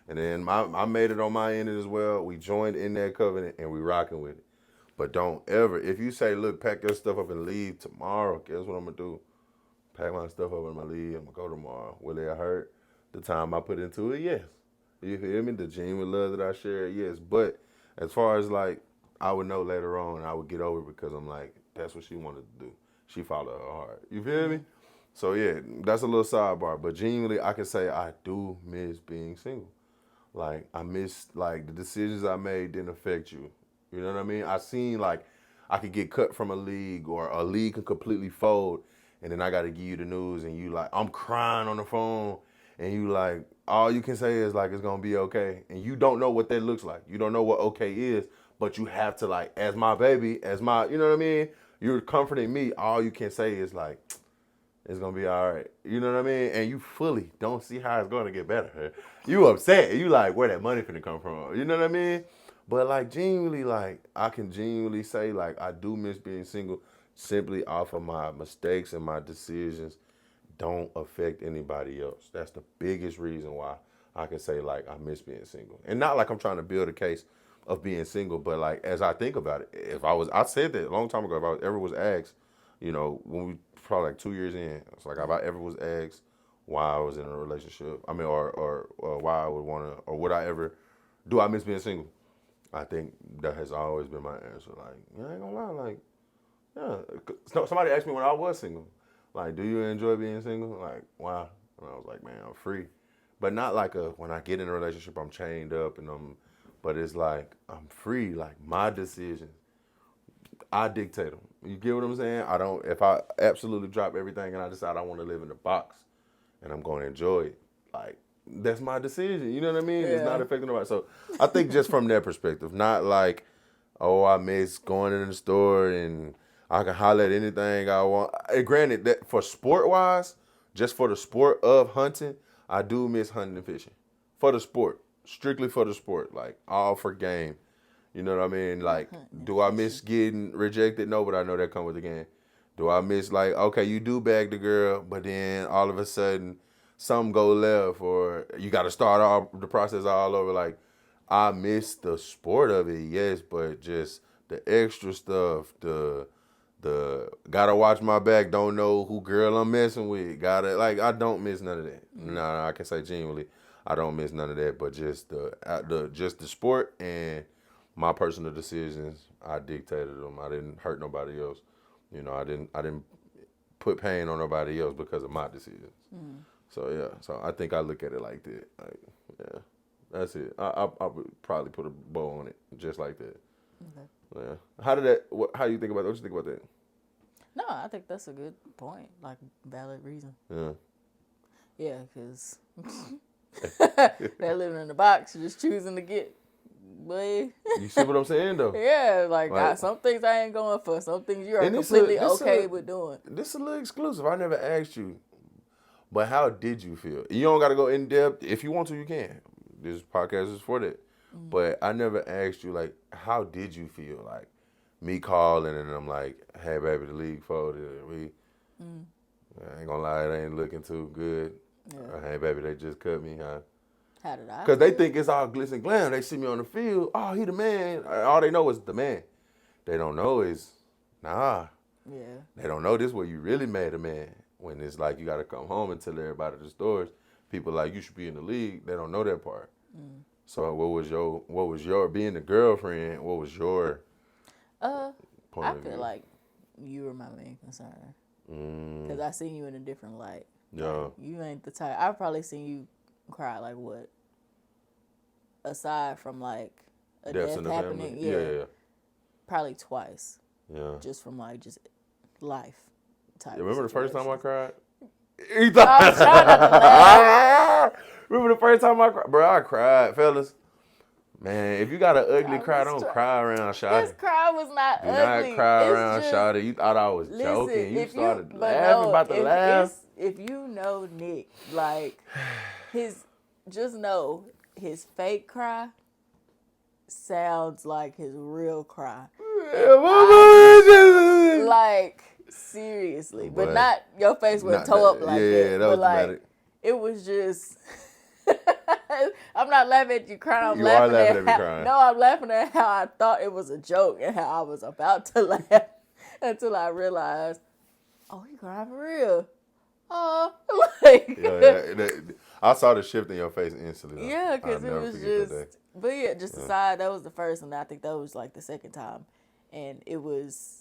And then I made it on my end as well. We joined in that covenant and we rocking with it. But don't ever, if you say, look, pack your stuff up and leave tomorrow, guess what I'm going to do? Pack my stuff up and I'm going to leave. I'm going to go tomorrow. Will it hurt the time I put into it? Yes. You feel me? The genuine love that I share, yes. But as far as like, I would know later on, I would get over it because I'm like, that's what she wanted to do. She followed her heart. You feel me? So yeah, that's a little sidebar. But genuinely, I can say I do miss being single. Like, I miss, like, the decisions I made didn't affect you. You know what I mean? I seen, like, I could get cut from a league or a league could completely fold and then I got to give you the news and you like, I'm crying on the phone and you like, all you can say is like, it's going to be okay. And you don't know what that looks like. You don't know what okay is, but you have to like, as my baby, as my, you know what I mean? You're comforting me. All you can say is like, it's going to be all right. You know what I mean? And you fully don't see how it's going to get better. You upset. You like, where that money finna come from? You know what I mean? But like genuinely, like I can genuinely say like I do miss being single simply off of my mistakes and my decisions don't affect anybody else. That's the biggest reason why I can say like I miss being single. And not like I'm trying to build a case of being single, but like as I think about it, I said that a long time ago, if I ever was asked, you know, when we probably like 2 years in, it's like if I ever was asked why I was in a relationship, I mean, or why I would want to, or would I ever, do I miss being single? I think that has always been my answer. Like, yeah, I ain't gonna lie. Like, yeah. Somebody asked me when I was single, like, do you enjoy being single? Like, why? And I was like, man, I'm free. But not like when I get in a relationship, I'm chained up but it's like, I'm free. Like, my decisions, I dictate them. You get what I'm saying? If I absolutely drop everything and I decide I want to live in the box and I'm going to enjoy it, like, that's my decision. You know what I mean? Yeah. It's not affecting nobody. So I think just from that perspective, not like, oh, I miss going in the store and I can holler at anything I want. Granted, that for sport-wise, just for the sport of hunting, I do miss hunting and fishing. For the sport. Strictly for the sport. Like, all for game. You know what I mean? Like, do I miss getting rejected? No, but I know that comes with the game. Do I miss, like, okay, you do bag the girl, but then all of a sudden something go left or you got to start the process all over. Like, I miss the sport of it, yes, but just the extra stuff, the gotta watch my back, don't know who girl I'm messing with, I don't miss none of that. No, I can say genuinely, I don't miss none of that, but just the sport and my personal decisions, I dictated them. I didn't hurt nobody else. You know, I didn't put pain on nobody else because of my decisions. So yeah, so I think I look at it like that. Like, yeah, that's it. I would probably put a bow on it just like that. Okay. Yeah. How do you think about that? What you think about that? No, I think that's a good point. Like, valid reason. Yeah. Yeah, because they're living in the box, just choosing to get. Boy. You see what I'm saying, though? Yeah, like some things I ain't going for. Some things you are completely okay with doing. This is a little exclusive. I never asked you, but how did you feel? You don't got to go in depth. If you want to, you can. this podcast is for that. But I never asked you, like, how did you feel? Like, me calling and I'm like, hey, baby, the league folded. I ain't gonna lie, it ain't looking too good. Yeah. Hey, baby, they just cut me. How did I? Because they think it's all glitz and glam. They see me on the field. Oh, he the man. All they know is the man. They don't know is, nah. Yeah. They don't know this where you really made a man. When it's like you got to come home and tell everybody the stories. People like, you should be in the league. They don't know that part. So what was your being the girlfriend? What was your point I of feel view? like you were my main concern because I seen you in a different light. Yeah. Like, you ain't the type. I've probably seen you cry like what? Aside from like a Deaths death in the happening, family. Yeah. probably twice. Yeah. Just from like just life type. Remember the first time I situations. cried? I was trying not to laugh. Remember the first time I cried? Bro, I cried, fellas. Man, if you got an ugly I cry, was don't try- cry around This Shawty. cry was not Do ugly. not cry It's around just, Shawty. You thought I was listen, joking. You if started but laughing no, about the if laugh. If you know Nick, like just know his fake cry sounds like his real cry. Like seriously, but But- not your face Not wouldn't toe up that- like yeah, that. that But was like dramatic. it was just. I'm not laughing at you crying. I'm You are laughing laughing at at me how, crying. No, I'm laughing at how I thought it was a joke and how I was about to laugh until I realized, oh, he crying for real. Oh, like I saw the shift in your face instantly. Though. yeah, because I'll it never was forget that day. just. But yeah, just aside, that was the first, and I think that was like the second time, and it was.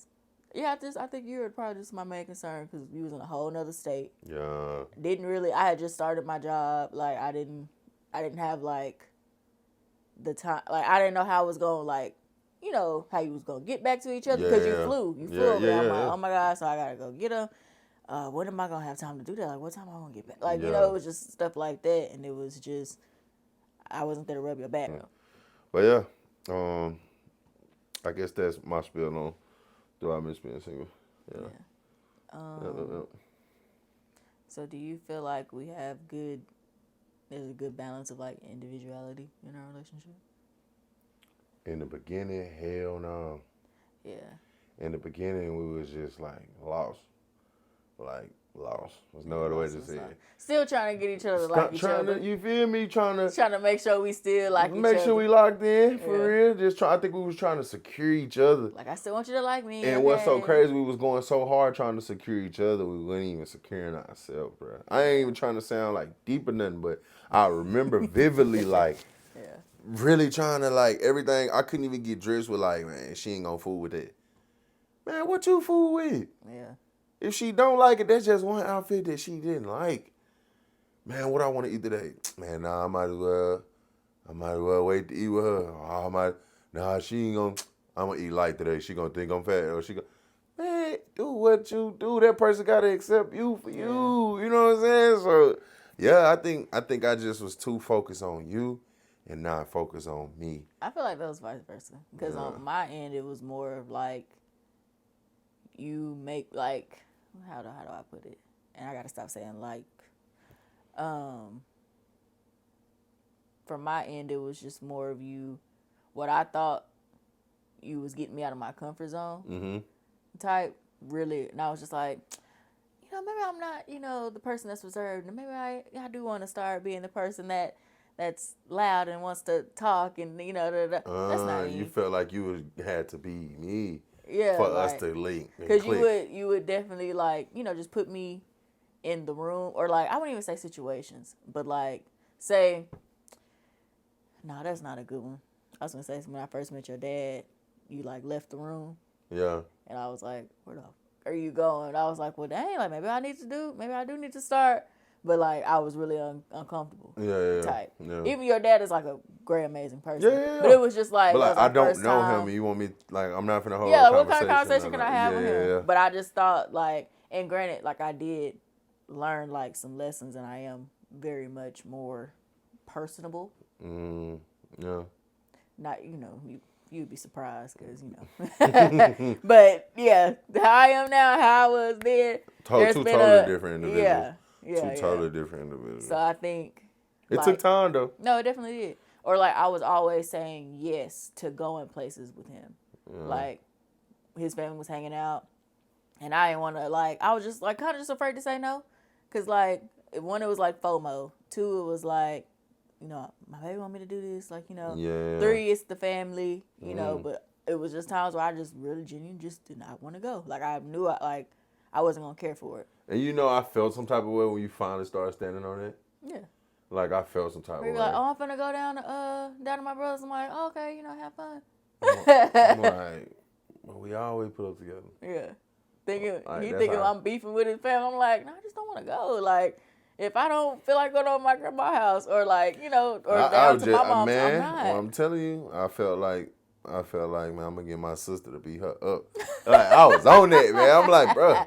Yeah, I think you were probably just my main concern because we was in a whole nother state. Yeah. I had just started my job. Like I didn't have like the time. Like I didn't know how I was going. Like how you was gonna get back to each other because you flew. You flew over there. I'm like, oh my god, so I gotta go get him. When am I gonna have time to do that? Like what time am I gonna get back? Like it was just stuff like that, and it was just I wasn't there to rub your back. But yeah, I guess that's my spiel on do I miss being single. Yeah. Yep. So do you feel like there's a good balance of like individuality in our relationship? In the beginning, hell no. Yeah. In the beginning, we was just like lost. There's no other way to say it. Still trying to get each other to like each other. You feel me? Trying to make sure we still like each other. make sure we locked in for real. I think we was trying to secure each other. Like I still want you to like me. And what's so crazy, we was going so hard trying to secure each other, we weren't even securing ourselves, bro. I ain't even trying to sound like deep or nothing, but I remember vividly like really trying to like everything. I couldn't even get dressed with like, man, she ain't gonna fool with that. Man, what you fool with? Yeah. If she don't like it, that's just one outfit that she didn't like. Man, what I want to eat today? Man, nah, I might as well wait to eat with her. She ain't gonna, I'm gonna eat light today. She gonna think I'm fat. Or she gonna, man, do what you do. That person gotta accept you for you. You know what I'm saying? So, yeah, I think I just was too focused on you and not focused on me. I feel like that was vice versa. Because on my end, it was more of like, you make like, how do I put it? And I gotta stop saying like. From my end, it was just more of you. What I thought you was getting me out of my comfort zone type. Really, and I was just like, maybe I'm not, the person that's reserved, and maybe I do want to start being the person that's loud and wants to talk, and that's not me. You felt like you had to be me. Yeah, for us to link. Because you would definitely like, just put me in the room, or like I wouldn't even say situations, but like say, no, that's not a good one. I was gonna say when I first met your dad, you like left the room. Yeah. And I was like, where the are you going? I was like, well, dang, like maybe I do need to start. But like I was really uncomfortable. Type. Yeah. Even your dad is like a great, amazing person. Yeah. But it was just like, but like I don't know him, and you want me like I'm not finna hold. Yeah, a what kind of conversation conversation can I have with him? Yeah. But I just thought like, and granted, like I did learn like some lessons, and I am very much more personable. Yeah. Not you'd be surprised because but yeah, how I am now, how I was then. Two totally different individuals. Yeah. Totally different individuals. So I think It took time though. No, it definitely did. Or like I was always saying yes to going places with him. Yeah. Like his family was hanging out, and I didn't want to like. I was just like kind of just afraid to say no, cause like one it was like FOMO. Two it was like, you know, my baby want me to do this. Like you know, Yeah. Three it's the family. You know, but it was just times where I just really genuinely just did not want to go. Like I knew I wasn't gonna care for it. And you know, I felt some type of way when you finally started standing on it. Yeah. Like I felt some type of way. Like, oh, I'm finna go down to my brother's. I'm like, oh, okay, you know, have fun. I'm like, well, we always put up together. Yeah. Thinking Like, he that's thinking how- I'm beefing with his family. I'm like, no, I just don't want to go. Like, if I don't feel like going to my grandma's house or like, you know, or down to my mom's, man, I'm not. well, I'm telling you, I felt like, man, I'm gonna get my sister to beat her up. Like I was on that, man. I'm like, bro,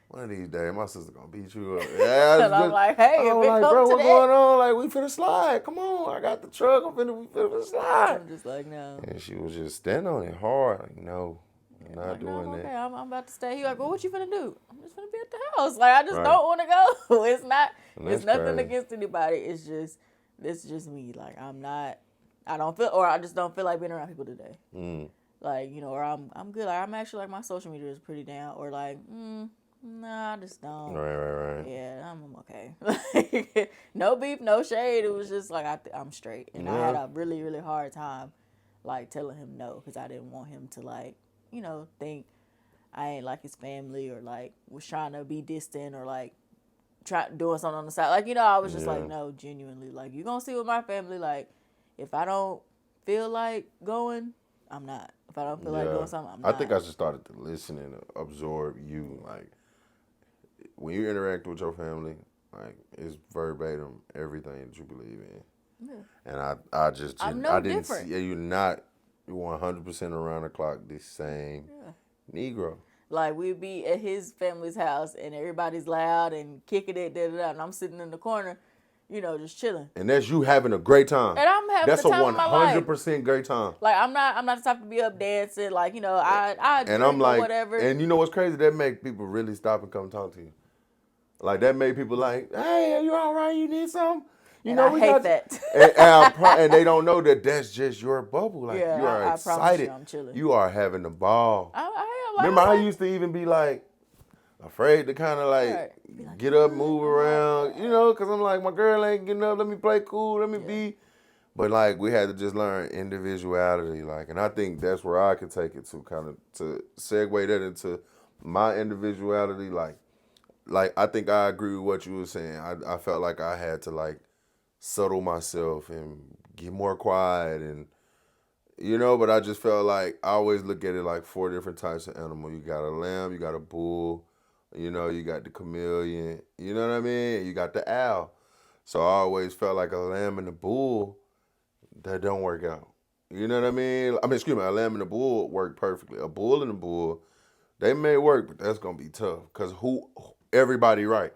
one of these days my sister gonna beat you up. Yeah, And I'm like, hey, if I'm it like, come bro, to what that, going on? Like, we finna slide. Come on, I got the truck. We finna slide. I'm just like, no. And she was just standing on it hard. Like, no, I'm not Like, no, doing okay, that. I'm about to stay. He like, well, what you finna do? I'm just finna be at the house. Like, I just Right. don't want to go. It's not. And It's that's nothing crazy. against anybody. It's just me. Like, I'm not. I don't feel, or I just don't feel like being around people today. Like, you know, or I'm good. Like, I'm actually like my social media is pretty down. Or like, nah, I just don't. Right. Yeah, I'm okay. Like, no beef, no shade. It was just like I'm straight, and I had a really, really hard time, like telling him no, because I didn't want him to like, you know, think I ain't like his family or like was trying to be distant or like doing something on the side. Like, you know, I was just like, no, genuinely, like you gonna see with my family. Like, if I don't feel like going, I'm not. If I don't feel like doing something, I'm not. I think I just started to listen and absorb you. Like, when you interact with your family, like, it's verbatim everything that you believe in. Yeah. And I just I'm I no didn't different. see you're not 100% around the clock the same Negro. Like, we'd be at his family's house and everybody's loud and kicking it, and I'm sitting in the corner, you know, just chilling. And that's you having a great time. And I'm having that's the time of my life. That's a 100% great time. Like, I'm not the type to be up dancing. Like, you know, I drink And I'm like, or whatever. and you know what's crazy? That make people really stop and come talk to you. Like, that made people like, hey, are you all right? You need something? You And know, I we hate got that. and they don't know that that's just your bubble. Like, Yeah, you are I promise excited. you I'm chilling. You are having a ball. I am. Remember how I used to even be like afraid to kind of like get up, move around, you know, because I'm like, my girl ain't getting up. Let me play cool. Let me be. But like, we had to just learn individuality. Like, and I think that's where I could take it to, kind of to segue that into my individuality. Like I think I agree with what you were saying. I felt like I had to like settle myself and get more quiet and. You know, but I just felt like I always look at it like 4 different types of animal. You got a lamb, you got a bull, you know, you got the chameleon, you know what I mean? You got the owl. So I always felt like a lamb and a bull, that don't work out. You know what I mean? Excuse me, a lamb and a bull work perfectly. A bull and a bull, they may work, but that's going to be tough. Because everybody right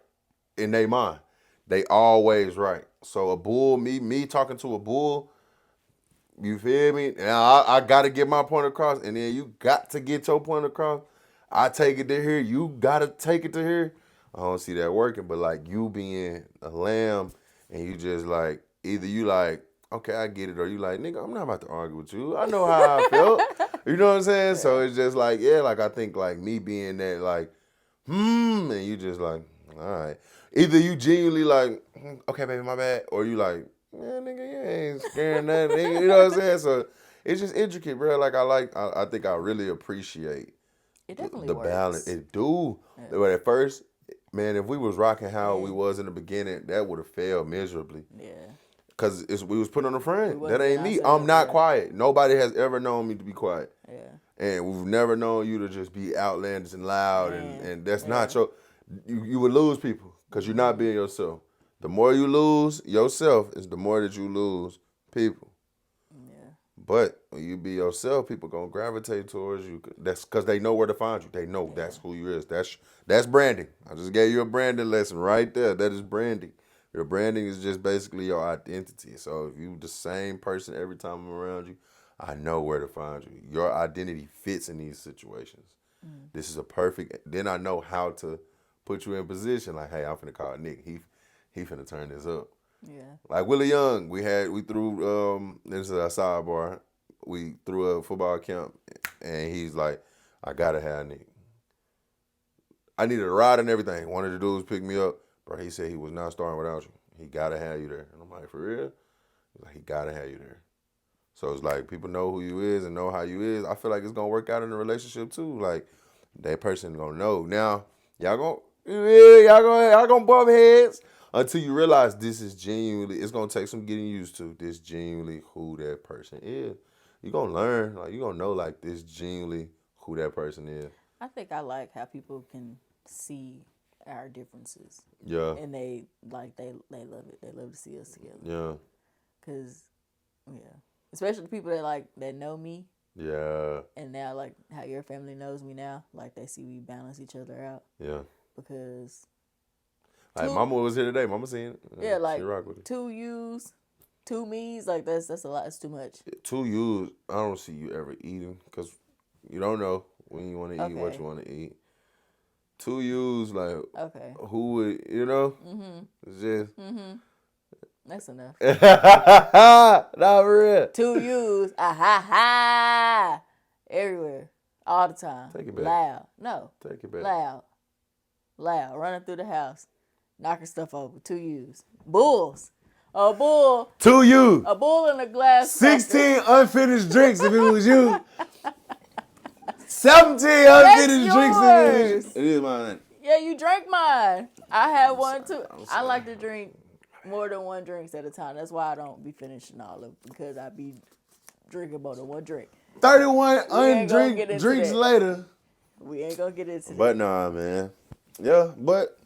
in their mind. They always right. So a bull, me talking to a bull, you feel me? And I got to get my point across, and then you got to get your point across. I take it to here. You got to take it to here. I don't see that working, but like you being a lamb and you just like, either you like, okay, I get it, or you like, nigga, I'm not about to argue with you. I know how I felt. You know what I'm saying? So it's just like, yeah, like I think like me being that like, and you just like, all right. Either you genuinely like, okay, baby, my bad, or you like, man, nigga, you ain't scaring that nigga. You know what I'm saying? So it's just intricate, bro. Like I think I really appreciate It definitely the works. balance. It do. Yeah. But at first, man, if we was rocking how we was in the beginning, that would have failed miserably. Yeah. Cause we was putting on a friend. We That ain't me. ourselves, I'm not quiet. Nobody has ever known me to be quiet. Yeah. And we've never known you to just be outlandish and loud, and that's not your. You would lose people because you're not being yourself. The more you lose yourself is the more that you lose people. Yeah. But when you be yourself, people gonna gravitate towards you. That's because they know where to find you. They know that's who you is. That's branding. I just gave you a branding lesson right there. That is branding. Your branding is just basically your identity. So if you the same person every time I'm around you, I know where to find you. Your identity fits in these situations. This is a perfect. Then I know how to put you in position. Like, hey, I'm finna call Nick. He finna turn this up. Yeah. Like Willie Young, we threw this is a sidebar. We threw a football camp, and he's like, I gotta have Nick. I needed a ride and everything. One of the dudes picked me up, bro. He said he was not starting without you. He gotta have you there. And I'm like, for real? He's like, he gotta have you there. So it's like people know who you is and know how you is. I feel like it's gonna work out in the relationship too. Like that person gonna know. Now y'all gonna bump heads until you realize this is genuinely. It's gonna take some getting used to. This genuinely who that person is. You gonna learn. Like you gonna know like this genuinely who that person is. I think I like how people can see our differences. Yeah. And they love it. They love to see us together. Yeah. Cause, yeah, especially the people that know me. Yeah. And now like how your family knows me now, like they see we balance each other out. Yeah. Because. Like Mama was here today. Mama seen it. Yeah, like she rock with it. 2 yous, 2 me's, like that's a lot. It's too much. 2 yous, I don't see you ever eating because you don't know when you want to eat, what you want to eat. 2 yous, like, okay, who would, you know? It's just. That's enough. Not real. 2 yous, ha, everywhere, all the time. Take it back. Loud. No. Take it back. Loud. Running through the house, knocking stuff over. 2 yous. Bulls. A bull. 2 yous. A bull in a glass. 16 unfinished drinks if it was you. 17 unfinished drinks if it was you. It is mine. Yeah, you drank mine. I had one too. I like to drink more than 1 drink at a time. That's why I don't be finishing all of them, because I be drinking more than 1 drink. 31 undrinked drinks later. We ain't gonna get into that. But nah, man. Yeah, but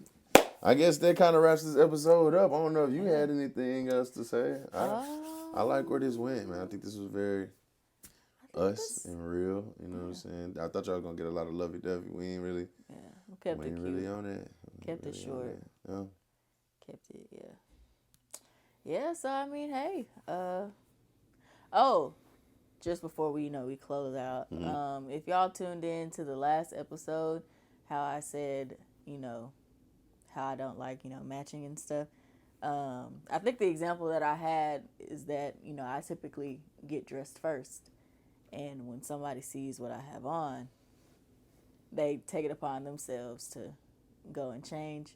I guess that kind of wraps this episode up. I don't know if you had anything else to say. I like where this went, man. I think this was very us and real. You know what I'm saying? I thought y'all was gonna get a lot of lovey-dovey. We ain't really. Yeah, we kept it cute. Really on that. Kept it short. Yeah. Kept it, yeah. Yeah, so I mean, hey. Just before we close out, if y'all tuned in to the last episode, how I said, how I don't like, matching and stuff. I think the example that I had is that, I typically get dressed first. And when somebody sees what I have on, they take it upon themselves to go and change.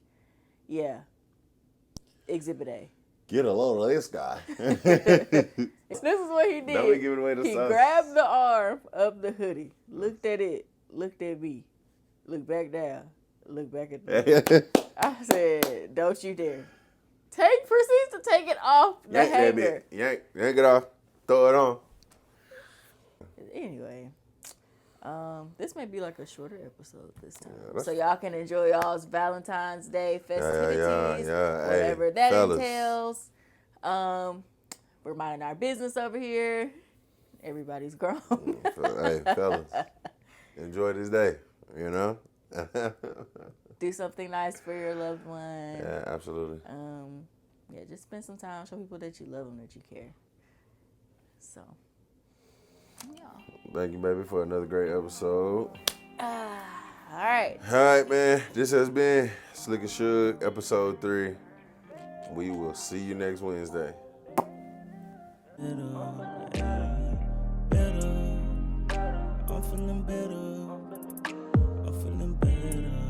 Yeah. Exhibit A. Get a load of this guy. This is what he did. Don't be giving away the He sauce. grabbed the arm of the hoodie, looked at it, looked at me, looked back down, looked back at me. I said, don't you dare. Proceeds to take it off the hanger. Yank it off. Throw it on. Anyway, this may be like a shorter episode this time. So y'all can enjoy y'all's Valentine's Day festivities, whatever that fellas. entails. We're minding our business over here. Everybody's grown. Hey, fellas, enjoy this day, Do something nice for your loved one. Yeah, absolutely. Just spend some time. Show people that you love them, that you care. So, yeah. Thank you, baby, for another great episode. All right. All right, man. This has been Slick and Shug, episode 3. We will see you next Wednesday. Better. I'm feeling better. I'm feeling better.